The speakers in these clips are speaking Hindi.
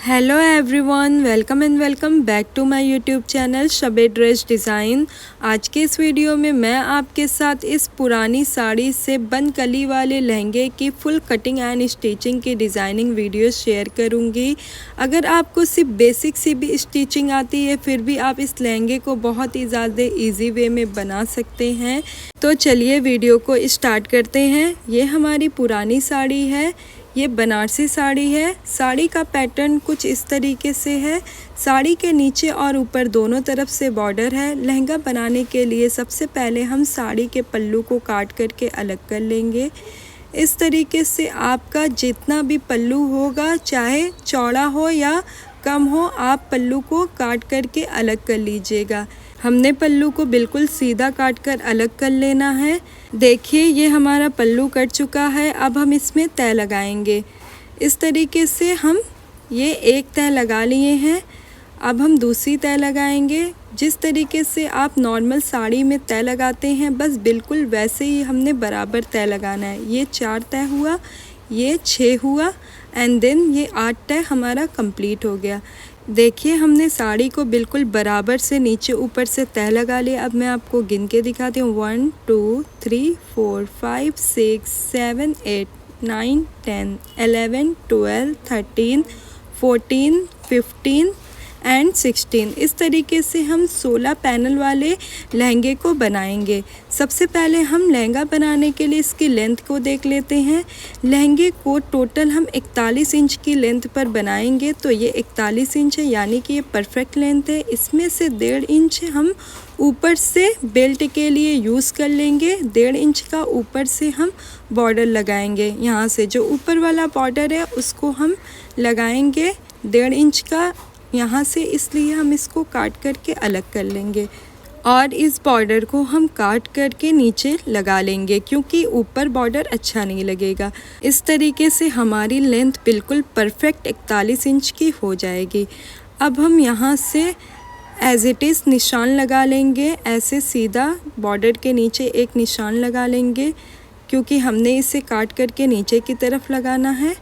Hello everyone, welcome and welcome back to my YouTube channel शबे ड्रेस डिज़ाइन। आज के इस वीडियो में मैं आपके साथ इस पुरानी साड़ी से बन कली वाले लहंगे की फुल कटिंग एंड स्टिचिंग की डिज़ाइनिंग वीडियो शेयर करूंगी। अगर आपको सिर्फ बेसिक सी भी स्टिचिंग आती है फिर भी आप इस लहंगे को बहुत ही ज़्यादा इजी वे में बना सकते हैं। तो चलिए वीडियो को स्टार्ट करते हैं। ये हमारी पुरानी साड़ी है, ये बनारसी साड़ी है। साड़ी का पैटर्न कुछ इस तरीके से है। साड़ी के नीचे और ऊपर दोनों तरफ से बॉर्डर है। लहंगा बनाने के लिए सबसे पहले हम साड़ी के पल्लू को काट करके अलग कर लेंगे। इस तरीके से आपका जितना भी पल्लू होगा, चाहे चौड़ा हो या कम हो, आप पल्लू को काट करके अलग कर लीजिएगा। हमने पल्लू को बिल्कुल सीधा काट कर अलग कर लेना है। देखिए ये हमारा पल्लू कट चुका है। अब हम इसमें तय लगाएंगे। इस तरीके से हम ये एक तय लगा लिए हैं। अब हम दूसरी तय लगाएंगे। जिस तरीके से आप नॉर्मल साड़ी में तय लगाते हैं, बस बिल्कुल वैसे ही हमने बराबर तय लगाना है। ये 4 तय हुआ, ये 6 हुआ एंड देन ये 8 तय हमारा कंप्लीट हो गया। देखिए हमने साड़ी को बिल्कुल बराबर से नीचे ऊपर से तय लगा लिया। अब मैं आपको गिन के दिखाती हूँ। 1 2 3 4 5 6 7 8 9 10 11 12 13 14 15 एंड 16। इस तरीके से हम 16 पैनल वाले लहंगे को बनाएंगे। सबसे पहले हम लहंगा बनाने के लिए इसकी लेंथ को देख लेते हैं। लहंगे को टोटल हम 41 इंच की लेंथ पर बनाएंगे। तो ये 41 इंच है, यानी कि ये परफेक्ट लेंथ है। इसमें से 1.5 इंच हम ऊपर से बेल्ट के लिए यूज़ कर लेंगे। 1.5 इंच का ऊपर से हम बॉर्डर लगाएंगे। यहाँ से जो ऊपर वाला बॉर्डर है उसको हम लगाएंगे 1.5 इंच का यहाँ से, इसलिए हम इसको काट करके अलग कर लेंगे और इस बॉर्डर को हम काट करके नीचे लगा लेंगे, क्योंकि ऊपर बॉर्डर अच्छा नहीं लगेगा। इस तरीके से हमारी लेंथ बिल्कुल परफेक्ट 41 इंच की हो जाएगी। अब हम यहाँ से एज इट इज़ निशान लगा लेंगे। ऐसे सीधा बॉर्डर के नीचे एक निशान लगा लेंगे, क्योंकि हमने इसे काट करके नीचे की तरफ लगाना है।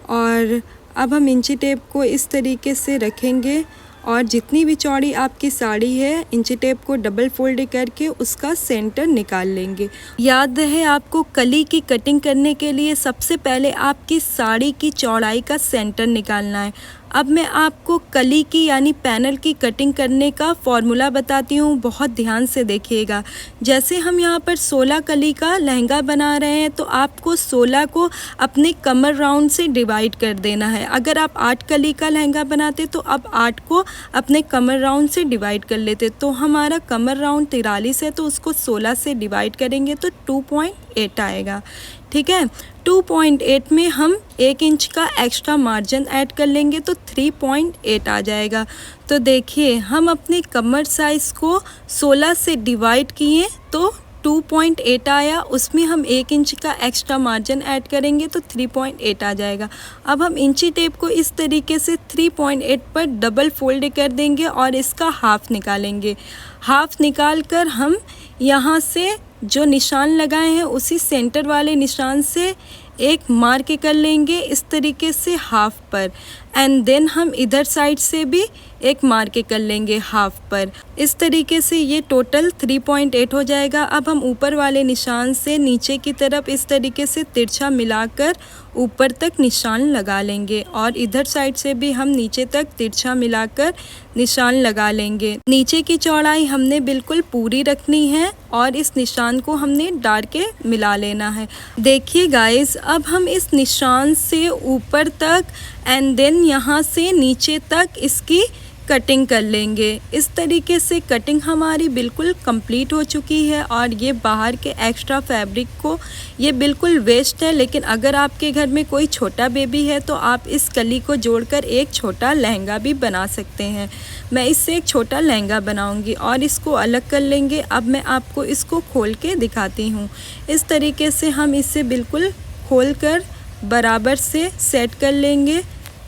और अब हम इंची टेप को इस तरीके से रखेंगे और जितनी भी चौड़ी आपकी साड़ी है, इंची टेप को डबल फोल्ड करके उसका सेंटर निकाल लेंगे। याद रहे आपको कली की कटिंग करने के लिए सबसे पहले आपकी साड़ी की चौड़ाई का सेंटर निकालना है। अब मैं आपको कली की यानी पैनल की कटिंग करने का फॉर्मूला बताती हूँ, बहुत ध्यान से देखिएगा। जैसे हम यहाँ पर 16 कली का लहंगा बना रहे हैं, तो आपको 16 को अपने कमर राउंड से डिवाइड कर देना है। अगर आप 8 कली का लहंगा बनाते तो अब 8 को अपने कमर राउंड से डिवाइड कर लेते। तो हमारा कमर राउंड 43 है, तो उसको 16 से डिवाइड करेंगे तो 2.8 आएगा। ठीक है, 2.8 में हम 1 इंच का एक्स्ट्रा मार्जिन ऐड कर लेंगे तो 3.8 आ जाएगा। तो देखिए हम अपने कमर साइज़ को 16 से डिवाइड किए तो 2.8 आया। उसमें हम 1 इंच का एक्स्ट्रा मार्जिन ऐड करेंगे तो 3.8 आ जाएगा। अब हम इंची टेप को इस तरीके से 3.8 पर डबल फोल्ड कर देंगे और इसका हाफ निकालेंगे। हाफ निकाल कर हम यहाँ से जो निशान लगाए हैं उसी सेंटर वाले निशान से एक मार्क कर लेंगे इस तरीके से हाफ पर, एंड देन हम इधर साइड से भी एक मार्क कर लेंगे हाफ पर। इस तरीके से ये टोटल 3.8 हो जाएगा। अब हम ऊपर वाले निशान से नीचे की तरफ इस तरीके से तिरछा मिलाकर ऊपर तक निशान लगा लेंगे और इधर साइड से भी हम नीचे तक तिरछा मिलाकर निशान लगा लेंगे। नीचे की चौड़ाई हमने बिल्कुल पूरी रखनी है और इस निशान को हमने डाल के मिला लेना है। देखिए गाइस, अब हम इस निशान से ऊपर तक एंड देन यहाँ से नीचे तक इसकी कटिंग कर लेंगे। इस तरीके से कटिंग हमारी बिल्कुल कंप्लीट हो चुकी है और ये बाहर के एक्स्ट्रा फैब्रिक को ये बिल्कुल वेस्ट है। लेकिन अगर आपके घर में कोई छोटा बेबी है तो आप इस कली को जोड़कर एक छोटा लहंगा भी बना सकते हैं। मैं इससे एक छोटा लहंगा बनाऊंगी और इसको अलग कर लेंगे। अब मैं आपको इसको खोल के दिखाती हूँ। इस तरीके से हम इसे बिल्कुल खोल कर बराबर से सेट कर लेंगे।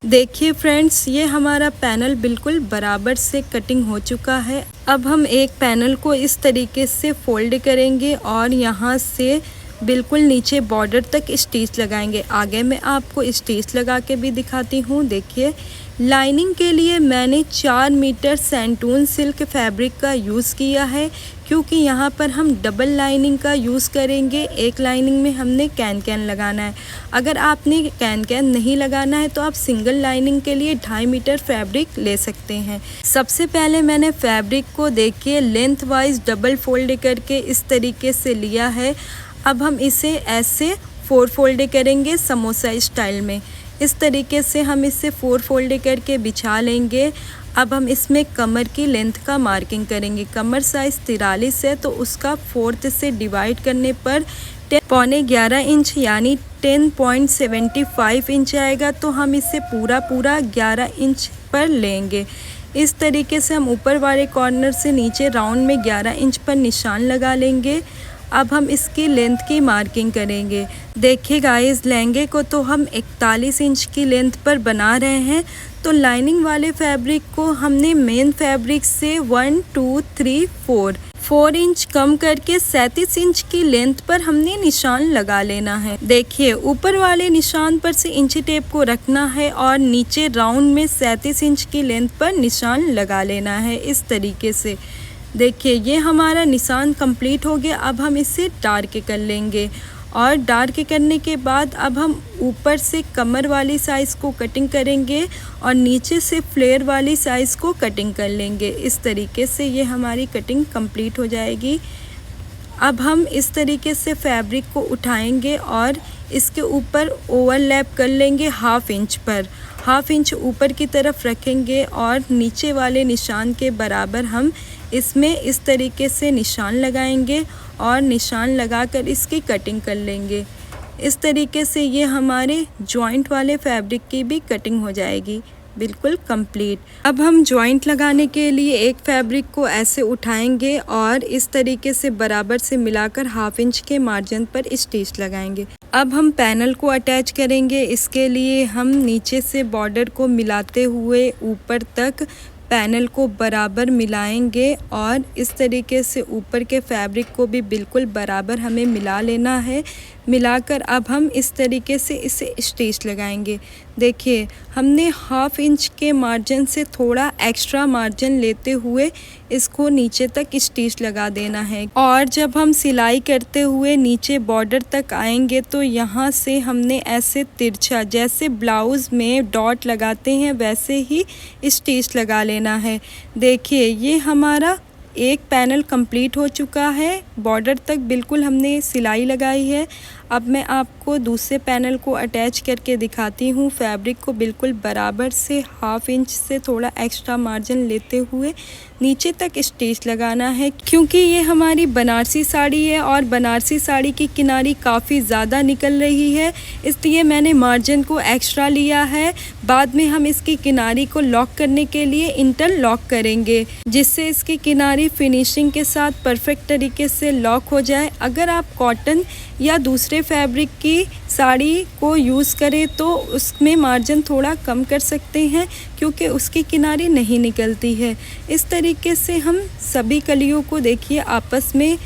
देखिए फ्रेंड्स, ये हमारा पैनल बिल्कुल बराबर से कटिंग हो चुका है। अब हम एक पैनल को इस तरीके से फोल्ड करेंगे और यहाँ से बिल्कुल नीचे बॉर्डर तक स्टिच लगाएंगे। आगे मैं आपको स्टिच लगा के भी दिखाती हूँ। देखिए लाइनिंग के लिए मैंने 4 मीटर सेंटून सिल्क फैब्रिक का यूज़ किया है, क्योंकि यहाँ पर हम डबल लाइनिंग का यूज़ करेंगे। एक लाइनिंग में हमने कैन लगाना है। अगर आपने कैन नहीं लगाना है तो आप सिंगल लाइनिंग के लिए 2.5 मीटर फैब्रिक ले सकते हैं। सबसे पहले मैंने फैब्रिक को देखिए लेंथ वाइज डबल फोल्ड करके इस तरीके से लिया है। अब हम इसे ऐसे 4 फोल्ड करेंगे समोसा स्टाइल में। इस तरीके से हम इसे 4 फोल्ड करके बिछा लेंगे। अब हम इसमें कमर की लेंथ का मार्किंग करेंगे। कमर साइज़ 43 है तो उसका 4th से डिवाइड करने पर 10.11 इंच यानी 10.75 इंच आएगा। तो हम इसे पूरा 11 इंच पर लेंगे। इस तरीके से हम ऊपर वाले कॉर्नर से नीचे राउंड में 11 इंच पर निशान लगा लेंगे। अब हम इसकी लेंथ की मार्किंग करेंगे। देखिए गाइस, लहंगे को तो हम 41 इंच की लेंथ पर बना रहे हैं। तो लाइनिंग वाले फैब्रिक को हमने मेन फैब्रिक से 1 2 3 4 इंच कम करके 37 इंच की लेंथ पर हमने निशान लगा लेना है। देखिए ऊपर वाले निशान पर से इंची टेप को रखना है और नीचे राउंड में 37 इंच की लेंथ पर निशान लगा लेना है। इस तरीके से देखिए ये हमारा निशान कंप्लीट हो गया। अब हम इसे डार्क कर लेंगे और डार्क करने के बाद अब हम ऊपर से कमर वाली साइज़ को कटिंग करेंगे और नीचे से फ्लेयर वाली साइज़ को कटिंग कर लेंगे। इस तरीके से ये हमारी कटिंग कंप्लीट हो जाएगी। अब हम इस तरीके से फैब्रिक को उठाएंगे और इसके ऊपर ओवरलैप कर लेंगे 1/2 इंच पर। 1/2 इंच ऊपर की तरफ रखेंगे और नीचे वाले निशान के बराबर हम इसमें इस तरीके से निशान लगाएंगे और निशान लगाकर इसकी कटिंग कर लेंगे। इस तरीके से ये हमारे जॉइंट वाले फैब्रिक की भी कटिंग हो जाएगी बिल्कुल कंप्लीट। अब हम जॉइंट लगाने के लिए एक फैब्रिक को ऐसे उठाएंगे और इस तरीके से बराबर से मिलाकर 1/2 इंच के मार्जिन पर स्टिच लगाएंगे। अब हम पैनल को अटैच करेंगे। इसके लिए हम नीचे से बॉर्डर को मिलाते हुए ऊपर तक पैनल को बराबर मिलाएंगे और इस तरीके से ऊपर के फैब्रिक को भी बिल्कुल बराबर हमें मिला लेना है। मिलाकर अब हम इस तरीके से इसे स्टिच लगाएंगे। देखिए हमने 1/2 इंच के मार्जिन से थोड़ा एक्स्ट्रा मार्जिन लेते हुए इसको नीचे तक स्टिच लगा देना है। और जब हम सिलाई करते हुए नीचे बॉर्डर तक आएंगे तो यहाँ से हमने ऐसे तिरछा जैसे ब्लाउज़ में डॉट लगाते हैं वैसे ही स्टिच लगा लेना है। देखिए ये हमारा एक पैनल कंप्लीट हो चुका है। बॉर्डर तक बिल्कुल हमने सिलाई लगाई है। अब मैं आपको दूसरे पैनल को अटैच करके दिखाती हूँ। फैब्रिक को बिल्कुल बराबर से 1/2 इंच से थोड़ा एक्स्ट्रा मार्जिन लेते हुए नीचे तक स्टिच लगाना है, क्योंकि ये हमारी बनारसी साड़ी है और बनारसी साड़ी की किनारी काफ़ी ज़्यादा निकल रही है, इसलिए मैंने मार्जिन को एक्स्ट्रा लिया है। बाद में हम इसकी किनारी को लॉक करने के लिए इंटरलॉक करेंगे, जिससे इसकी किनारी फिनिशिंग के साथ परफेक्ट तरीके से लॉक हो जाए। अगर आप कॉटन या दूसरे फैब्रिक की साड़ी को यूज़ करें तो उसमें मार्जिन थोड़ा कम कर सकते हैं, क्योंकि उसकी किनारी नहीं निकलती है। इस तरीके से हम सभी कलियों को देखिए आपस में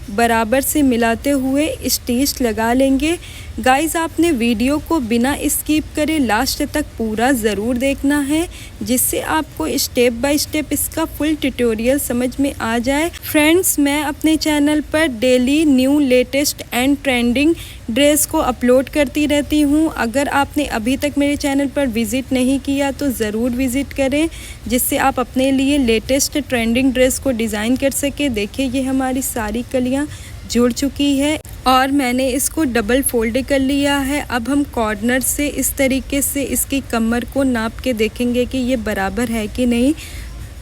बराबर से मिलाते हुए स्टिच लगा लेंगे। गाइस, आपने वीडियो को बिना स्किप करे लास्ट तक पूरा ज़रूर देखना है, जिससे आपको स्टेप बाय स्टेप इसका फुल ट्यूटोरियल समझ में आ जाए। फ्रेंड्स, मैं अपने चैनल पर daily new latest and trending dress को अपलोड करती रहती हूँ। अगर आपने अभी तक मेरे चैनल पर विज़िट नहीं किया तो ज़रूर विज़िट करें, जिससे आप अपने लिए लेटेस्ट ट्रेंडिंग ड्रेस को डिज़ाइन कर सके। देखिए ये हमारी सारी कलियाँ जुड़ चुकी है और मैंने इसको डबल फोल्ड कर लिया है। अब हम कॉर्नर से इस तरीके से इसकी कमर को नाप के देखेंगे कि ये बराबर है कि नहीं।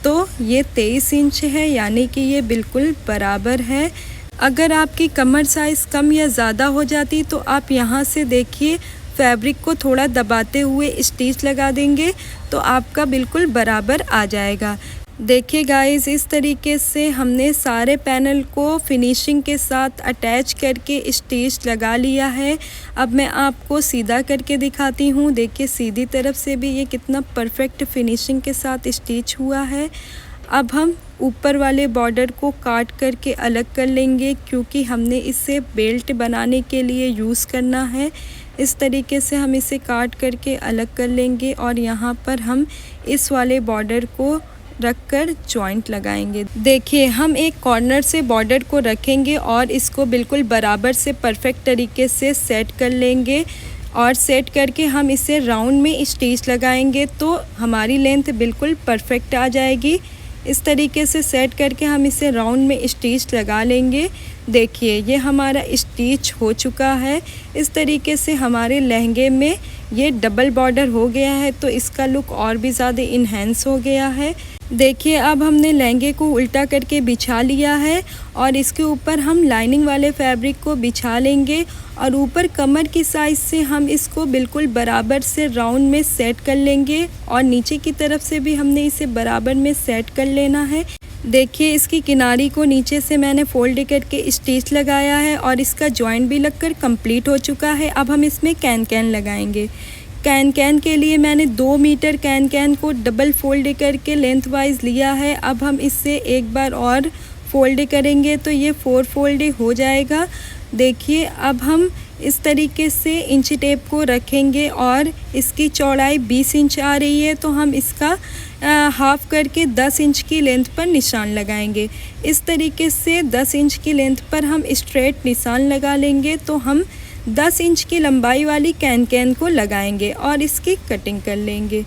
तो ये 23 इंच है, यानी कि ये बिल्कुल बराबर है। अगर आपकी कमर साइज़ कम या ज़्यादा हो जाती तो आप यहाँ से देखिए फैब्रिक को थोड़ा दबाते हुए स्टिच लगा देंगे तो आपका बिल्कुल बराबर आ जाएगा। देखिए गाइस, इस तरीके से हमने सारे पैनल को फिनिशिंग के साथ अटैच करके स्टिच लगा लिया है। अब मैं आपको सीधा करके दिखाती हूँ। देखिए सीधी तरफ से भी ये कितना परफेक्ट फिनिशिंग के साथ स्टिच हुआ है। अब हम ऊपर वाले बॉर्डर को काट करके अलग कर लेंगे, क्योंकि हमने इसे बेल्ट बनाने के लिए यूज़ करना है। इस तरीके से हम इसे काट करके अलग कर लेंगे और यहाँ पर हम इस वाले बॉर्डर को रख कर जॉइंट लगाएंगे। देखिए हम एक कॉर्नर से बॉर्डर को रखेंगे और इसको बिल्कुल बराबर से परफेक्ट तरीके से सेट कर लेंगे और सेट करके हम इसे राउंड में स्टिच लगाएंगे तो हमारी लेंथ बिल्कुल परफेक्ट आ जाएगी। इस तरीके से सेट करके हम इसे राउंड में स्टिच लगा लेंगे। देखिए ये हमारा स्टिच हो चुका है। इस तरीके से हमारे लहंगे में ये डबल बॉर्डर हो गया है तो इसका लुक और भी ज़्यादा इन्हेंस हो गया है। देखिए अब हमने लहंगे को उल्टा करके बिछा लिया है और इसके ऊपर हम लाइनिंग वाले फैब्रिक को बिछा लेंगे और ऊपर कमर की साइज़ से हम इसको बिल्कुल बराबर से राउंड में सेट कर लेंगे और नीचे की तरफ से भी हमने इसे बराबर में सेट कर लेना है। देखिए इसकी किनारी को नीचे से मैंने फोल्ड करके स्टिच लगाया है और इसका जॉइंट भी लगकर कंप्लीट हो चुका है। अब हम इसमें कैन लगाएंगे। कैन के लिए मैंने 2 मीटर कैन को डबल फोल्ड करके लेंथ वाइज लिया है। अब हम इससे एक बार और फोल्ड करेंगे तो ये 4 फोल्ड हो जाएगा। देखिए अब हम इस तरीके से इंची टेप को रखेंगे और इसकी चौड़ाई 20 इंच आ रही है तो हम इसका हाफ करके 10 इंच की लेंथ पर निशान लगाएंगे। इस तरीके से 10 इंच की लेंथ पर हम स्ट्रेट निशान लगा लेंगे तो हम 10 इंच की लंबाई वाली कैन को लगाएंगे और इसकी कटिंग कर लेंगे।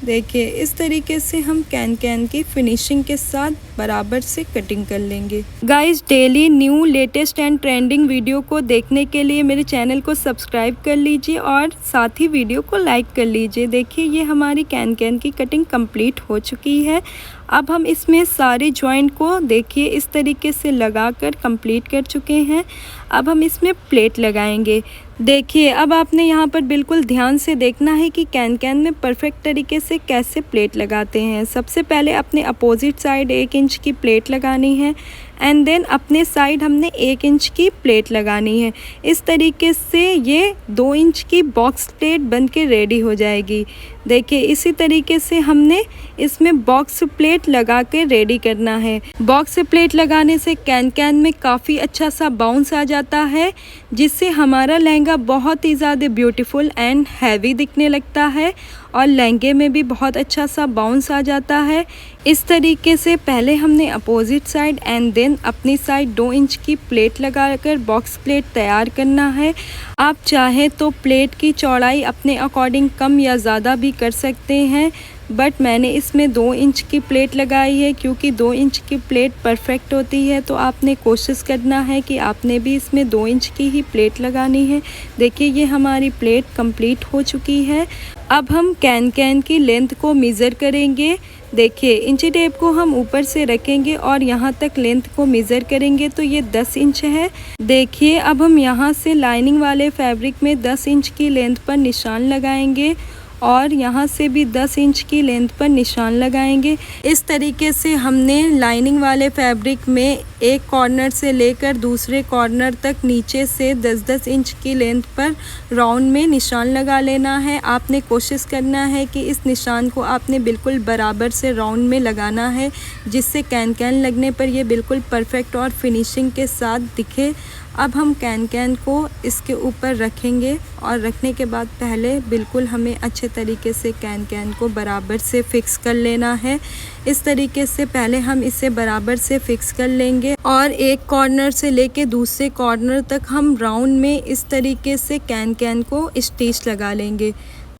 देखिए इस तरीके से हम कैन की फिनिशिंग के साथ बराबर से कटिंग कर लेंगे। Guys daily new latest and trending video को देखने के लिए मेरे चैनल को सब्सक्राइब कर लीजिए और साथ ही वीडियो को लाइक कर लीजिए। देखिए ये हमारी कैन की कटिंग कंप्लीट हो चुकी है। अब हम इसमें सारे जॉइंट को देखिए इस तरीके से लगाकर कंप्लीट कर चुके हैं। अब हम इसमें प्लेट लगाएंगे। देखिए अब आपने यहाँ पर बिल्कुल ध्यान से देखना है कि कैन में परफेक्ट तरीके से कैसे प्लेट लगाते हैं। सबसे पहले अपने अपोजिट साइड 1 इंच की प्लेट लगानी है एंड देन अपने साइड हमने 1 इंच की प्लेट लगानी है। इस तरीके से ये 2 इंच की बॉक्स प्लेट बन के रेडी हो जाएगी। देखिए इसी तरीके से हमने इसमें बॉक्स प्लेट लगा के रेडी करना है। बॉक्स प्लेट लगाने से कैन में काफ़ी अच्छा सा बाउंस आ जाता है जिससे हमारा लहंगा बहुत ही ज़्यादा ब्यूटीफुल एंड हैवी दिखने लगता है और लहंगे में भी बहुत अच्छा सा बाउंस आ जाता है। इस तरीके से पहले हमने अपोजिट साइड एंड देन अपनी साइड 2 इंच की प्लेट लगाकर बॉक्स प्लेट तैयार करना है। आप चाहे तो प्लेट की चौड़ाई अपने अकॉर्डिंग कम या ज़्यादा भी कर सकते हैं बट मैंने इसमें 2 इंच की प्लेट लगाई है क्योंकि 2 इंच की प्लेट परफेक्ट होती है तो आपने कोशिश करना है कि आपने भी इसमें 2 इंच की ही प्लेट लगानी है। देखिए ये हमारी प्लेट कंप्लीट हो चुकी है। अब हम कैन की लेंथ को मेज़र करेंगे। देखिए इंची टेप को हम ऊपर से रखेंगे और यहाँ तक लेंथ को मेज़र करेंगे तो ये 10 इंच है। देखिए अब हम यहाँ से लाइनिंग वाले फैब्रिक में 10 इंच की लेंथ पर निशान लगाएंगे और यहाँ से भी 10 इंच की लेंथ पर निशान लगाएंगे। इस तरीके से हमने लाइनिंग वाले फैब्रिक में एक कॉर्नर से लेकर दूसरे कॉर्नर तक नीचे से 10-10 इंच की लेंथ पर राउंड में निशान लगा लेना है। आपने कोशिश करना है कि इस निशान को आपने बिल्कुल बराबर से राउंड में लगाना है जिससे कैन लगने पर ये बिल्कुल परफेक्ट और फिनिशिंग के साथ दिखे। अब हम कैन को इसके ऊपर रखेंगे और रखने के बाद पहले बिल्कुल हमें अच्छे तरीके से कैन को बराबर से फिक्स कर लेना है। इस तरीके से पहले हम इसे बराबर से फिक्स कर लेंगे और एक कॉर्नर से लेके दूसरे कॉर्नर तक हम राउंड में इस तरीके से कैन को स्टिच लगा लेंगे।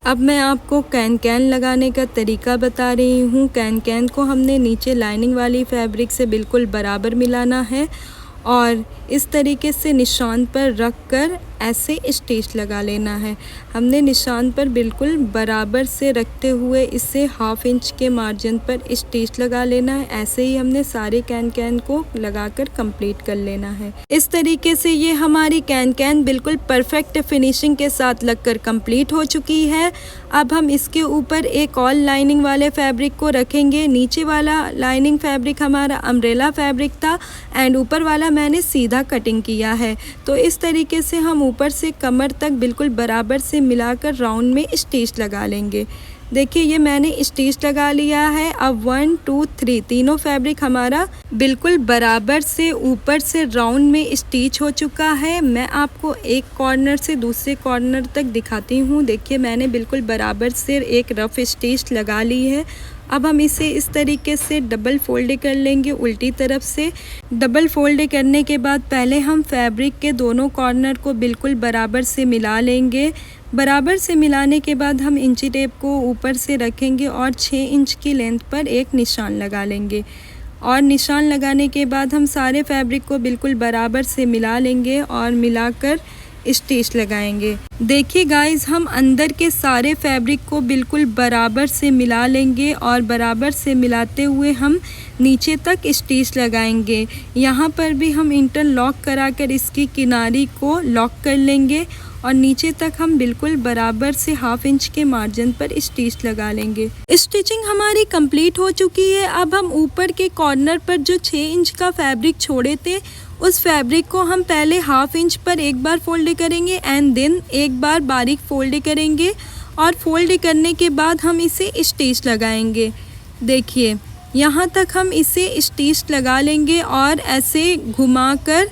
अब मैं आपको कैन लगाने का तरीका बता रही हूँ। कैन को हमने नीचे लाइनिंग वाली फैब्रिक से बिल्कुल बराबर मिलाना है और इस तरीके से निशान पर रख कर ऐसे स्टिच लगा लेना है। हमने निशान पर बिल्कुल बराबर से रखते हुए इसे 1/2 इंच के मार्जिन पर स्टिच लगा लेना है। ऐसे ही हमने सारे कैन को लगाकर कंप्लीट कर लेना है। इस तरीके से ये हमारी कैन बिल्कुल परफेक्ट फिनिशिंग के साथ लगकर कंप्लीट हो चुकी है। अब हम इसके ऊपर एक और लाइनिंग वाले फैब्रिक को रखेंगे। नीचे वाला लाइनिंग फैब्रिक हमारा अम्ब्रेला फैब्रिक था एंड ऊपर वाला मैंने सीधा कटिंग किया है। तो इस तरीके से हम ऊपर से कमर तक बिल्कुल बराबर से मिलाकर राउंड में स्टिच लगा लेंगे। देखिए ये मैंने स्टिच लगा लिया है। अब 1 2 3 तीनों फैब्रिक हमारा बिल्कुल बराबर से ऊपर से राउंड में स्टिच हो चुका है। मैं आपको एक कॉर्नर से दूसरे कॉर्नर तक दिखाती हूँ। देखिए मैंने बिल्कुल बराबर से एक रफ स्टिच लगा ली है। अब हम इसे इस तरीके से डबल फोल्ड कर लेंगे उल्टी तरफ से। डबल फोल्ड करने के बाद पहले हम फैब्रिक के दोनों कॉर्नर को बिल्कुल बराबर से मिला लेंगे। बराबर से मिलाने के बाद हम इंची टेप को ऊपर से रखेंगे और 6 इंच की लेंथ पर एक निशान लगा लेंगे। और निशान लगाने के बाद हम सारे फैब्रिक को बिल्कुल बराबर से मिला लेंगे और मिलाकर स्टिच लगाएंगे। देखिए गाइस, हम अंदर के सारे फैब्रिक को बिल्कुल बराबर से मिला लेंगे और बराबर से मिलाते हुए हम नीचे तक स्टिच लगाएंगे। यहाँ पर भी हम इंटरलॉक कराकर इसकी किनारी को लॉक कर लेंगे और नीचे तक हम बिल्कुल बराबर से 1/2 इंच के मार्जिन पर स्टिच लगा लेंगे। स्टिचिंग हमारी कंप्लीट हो चुकी है। अब हम ऊपर के कॉर्नर पर जो 6 इंच का फैब्रिक छोड़े थे उस फैब्रिक को हम पहले 1/2 इंच पर एक बार फोल्ड करेंगे एंड देन एक बार बारीक फोल्ड करेंगे और फोल्ड करने के बाद हम इसे स्टिच लगाएंगे। देखिए यहाँ तक हम इसे स्टिच लगा लेंगे और ऐसे घुमाकर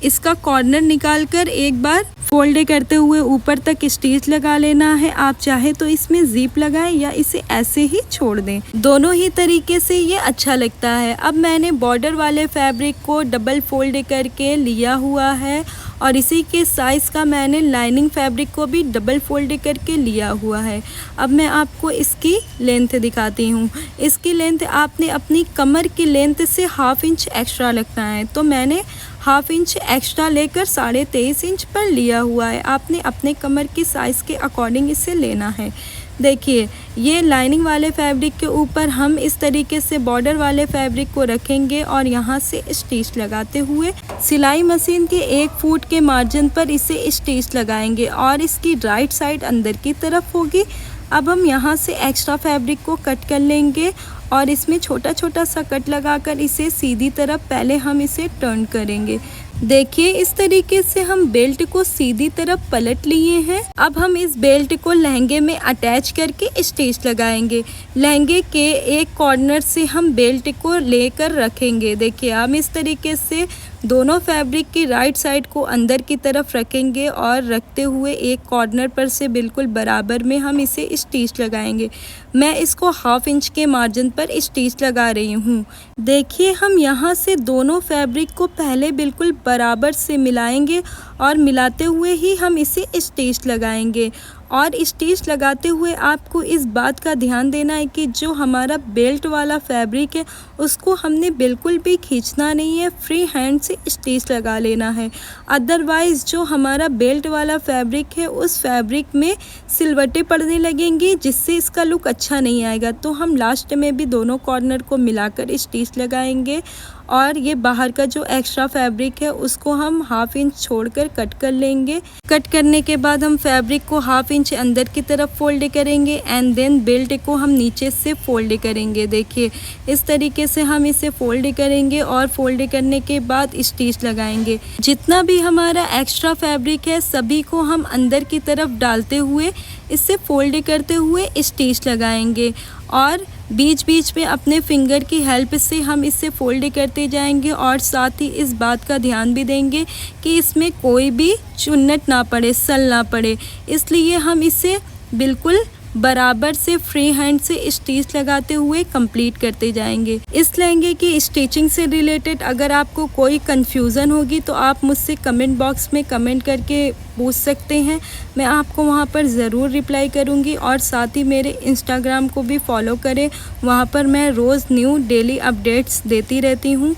इसका कॉर्नर निकालकर एक बार फोल्ड करते हुए ऊपर तक स्टिच लगा लेना है। आप चाहे तो इसमें जिप लगाएं या इसे ऐसे ही छोड़ दें, दोनों ही तरीके से ये अच्छा लगता है। अब मैंने बॉर्डर वाले फैब्रिक को डबल फोल्ड करके लिया हुआ है और इसी के साइज़ का मैंने लाइनिंग फैब्रिक को भी डबल फोल्ड करके लिया हुआ है। अब मैं आपको इसकी लेंथ दिखाती हूँ। इसकी लेंथ आपने अपनी कमर की लेंथ से 1/2 इंच एक्स्ट्रा रखना है, तो मैंने 1/2 इंच एक्स्ट्रा लेकर 23.5 इंच पर लिया हुआ है। आपने अपने कमर की साइज़ के अकॉर्डिंग इसे लेना है। देखिए ये लाइनिंग वाले फैब्रिक के ऊपर हम इस तरीके से बॉर्डर वाले फैब्रिक को रखेंगे और यहाँ से स्टिच लगाते हुए सिलाई मशीन के 1 फुट के मार्जिन पर इसे स्टिच लगाएंगे और इसकी राइट साइड अंदर की तरफ होगी। अब हम यहाँ से एक्स्ट्रा फैब्रिक को कट कर लेंगे और इसमें छोटा छोटा सा कट लगाकर इसे सीधी तरफ पहले हम इसे टर्न करेंगे। देखिए इस तरीके से हम बेल्ट को सीधी तरफ पलट लिए हैं। अब हम इस बेल्ट को लहंगे में अटैच करके स्टिच लगाएंगे। लहंगे के एक कॉर्नर से हम बेल्ट को लेकर रखेंगे। देखिए हम इस तरीके से दोनों फैब्रिक की राइट साइड को अंदर की तरफ रखेंगे और रखते हुए एक कॉर्नर पर से बिल्कुल बराबर में हम इसे स्टिच लगाएंगे। मैं इसको 1/2 इंच के मार्जिन पर स्टिच लगा रही हूँ। देखिए हम यहाँ से दोनों फैब्रिक को पहले बिल्कुल बराबर से मिलाएंगे और मिलाते हुए ही हम इसे स्टिच लगाएंगे। और स्टिच लगाते हुए आपको इस बात का ध्यान देना है कि जो हमारा बेल्ट वाला फैब्रिक है उसको हमने बिल्कुल भी खींचना नहीं है, फ्री हैंड से स्टिच लगा लेना है। अदरवाइज़ जो हमारा बेल्ट वाला फैब्रिक है उस फैब्रिक में सिलवटें पड़ने लगेंगी जिससे इसका लुक अच्छा नहीं आएगा। तो हम लास्ट में भी दोनों कॉर्नर को मिलाकर स्टिच लगाएंगे और ये बाहर का जो एक्स्ट्रा फैब्रिक है उसको हम 1/2 इंच छोड़कर कट कर लेंगे। कट करने के बाद हम फैब्रिक को 1/2 इंच अंदर की तरफ फोल्ड करेंगे एंड देन बेल्ट को हम नीचे से फोल्ड करेंगे। देखिए इस तरीके से हम इसे फोल्ड करेंगे और फोल्ड करने के बाद स्टिच लगाएंगे। जितना भी हमारा एक्स्ट्रा फैब्रिक है सभी को हम अंदर की तरफ डालते हुए इसे फोल्ड करते हुए स्टिच लगाएंगे और बीच बीच में अपने फिंगर की हेल्प से हम इसे फोल्ड करते जाएंगे और साथ ही इस बात का ध्यान भी देंगे कि इसमें कोई भी चुन्नट ना पड़े, सल ना पड़े, इसलिए हम इसे बिल्कुल बराबर से फ्री हैंड से स्टिच लगाते हुए कंप्लीट करते जाएंगे। इस लहंगे की स्टिचिंग से रिलेटेड अगर आपको कोई कंफ्यूजन होगी तो आप मुझसे कमेंट बॉक्स में कमेंट करके पूछ सकते हैं, मैं आपको वहां पर ज़रूर रिप्लाई करूंगी। और साथ ही मेरे इंस्टाग्राम को भी फॉलो करें, वहां पर मैं रोज़ न्यू डेली अपडेट्स देती रहती हूँ।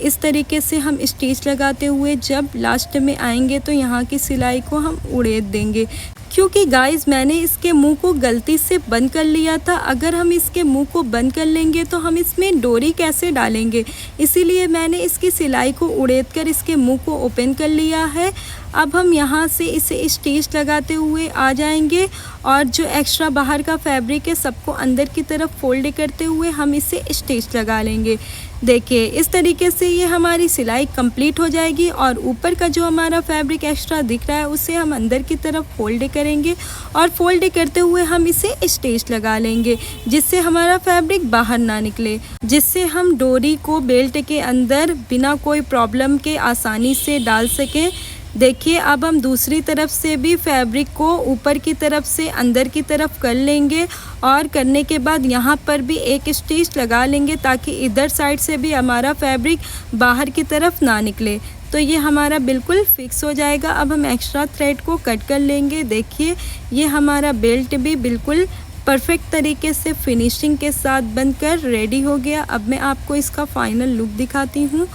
इस तरीके से हम स्टिच लगाते हुए जब लास्ट में आएंगे तो यहाँ की सिलाई को हम उड़ेद देंगे, क्योंकि गाइस मैंने इसके मुंह को गलती से बंद कर लिया था। अगर हम इसके मुंह को बंद कर लेंगे तो हम इसमें डोरी कैसे डालेंगे, इसीलिए मैंने इसकी सिलाई को उड़ेद कर इसके मुंह को ओपन कर लिया है। अब हम यहाँ से इसे स्टिच लगाते हुए आ जाएंगे और जो एक्स्ट्रा बाहर का फैब्रिक है सबको अंदर की तरफ फोल्ड करते हुए हम इसे स्टिच लगा लेंगे। देखिए इस तरीके से ये हमारी सिलाई कंप्लीट हो जाएगी और ऊपर का जो हमारा फैब्रिक एक्स्ट्रा दिख रहा है उसे हम अंदर की तरफ फोल्ड करेंगे और फोल्ड करते हुए हम इसे स्टिच लगा लेंगे, जिससे हमारा फैब्रिक बाहर ना निकले, जिससे हम डोरी को बेल्ट के अंदर बिना कोई प्रॉब्लम के आसानी से डाल सकें। देखिए अब हम दूसरी तरफ से भी फैब्रिक को ऊपर की तरफ से अंदर की तरफ कर लेंगे और करने के बाद यहाँ पर भी एक स्टिच लगा लेंगे ताकि इधर साइड से भी हमारा फैब्रिक बाहर की तरफ ना निकले। तो ये हमारा बिल्कुल फिक्स हो जाएगा। अब हम एक्स्ट्रा थ्रेड को कट कर लेंगे। देखिए ये हमारा बेल्ट भी बिल्कुल परफेक्ट तरीके से फिनिशिंग के साथ बनकर रेडी हो गया। अब मैं आपको इसका फाइनल लुक दिखाती हूँ।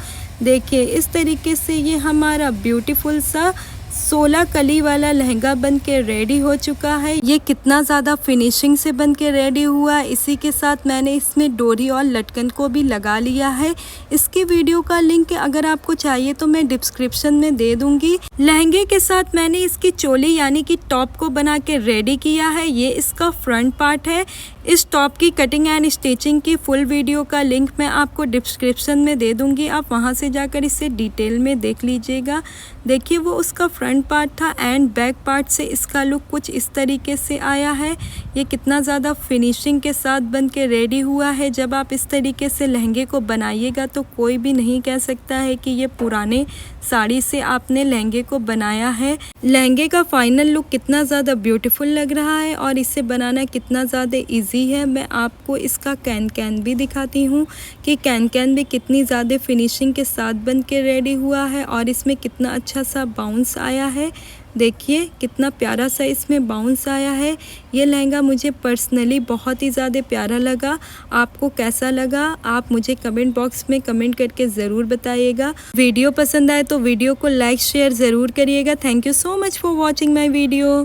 देखिए इस तरीके से ये हमारा ब्यूटीफुल सा 16 कली वाला लहंगा बन के रेडी हो चुका है। ये कितना ज़्यादा फिनिशिंग से बन के रेडी हुआ है। इसी के साथ मैंने इसमें डोरी और लटकन को भी लगा लिया है। इसकी वीडियो का लिंक अगर आपको चाहिए तो मैं डिस्क्रिप्शन में दे दूंगी। लहंगे के साथ मैंने इसकी चोली यानी कि टॉप को बना के रेडी किया है। ये इसका फ्रंट पार्ट है। इस टॉप की कटिंग एंड स्टिचिंग की फुल वीडियो का लिंक मैं आपको डिस्क्रिप्शन में दे दूंगी, आप वहां से जाकर इसे डिटेल में देख लीजिएगा। देखिए वो उसका फ्रंट पार्ट था एंड बैक पार्ट से इसका लुक कुछ इस तरीके से आया है। ये कितना ज़्यादा फिनिशिंग के साथ बन के रेडी हुआ है। जब आप इस तरीके से लहंगे को बनाइएगा तो कोई भी नहीं कह सकता है कि ये पुराने साड़ी से आपने लहंगे को बनाया है। लहंगे का फाइनल लुक कितना ज़्यादा ब्यूटीफुल लग रहा है और इसे बनाना कितना ज़्यादा इजी है। मैं आपको इसका कैन भी दिखाती हूँ कि कैन भी कितनी ज़्यादा फिनिशिंग के साथ बन के रेडी हुआ है और इसमें कितना अच्छा सा बाउंस आया है। देखिए कितना प्यारा सा इसमें बाउंस आया है। ये लहंगा मुझे पर्सनली बहुत ही ज़्यादा प्यारा लगा। आपको कैसा लगा आप मुझे कमेंट बॉक्स में कमेंट करके ज़रूर बताइएगा। वीडियो पसंद आए तो वीडियो को लाइक शेयर ज़रूर करिएगा। Thank you so much for watching my video.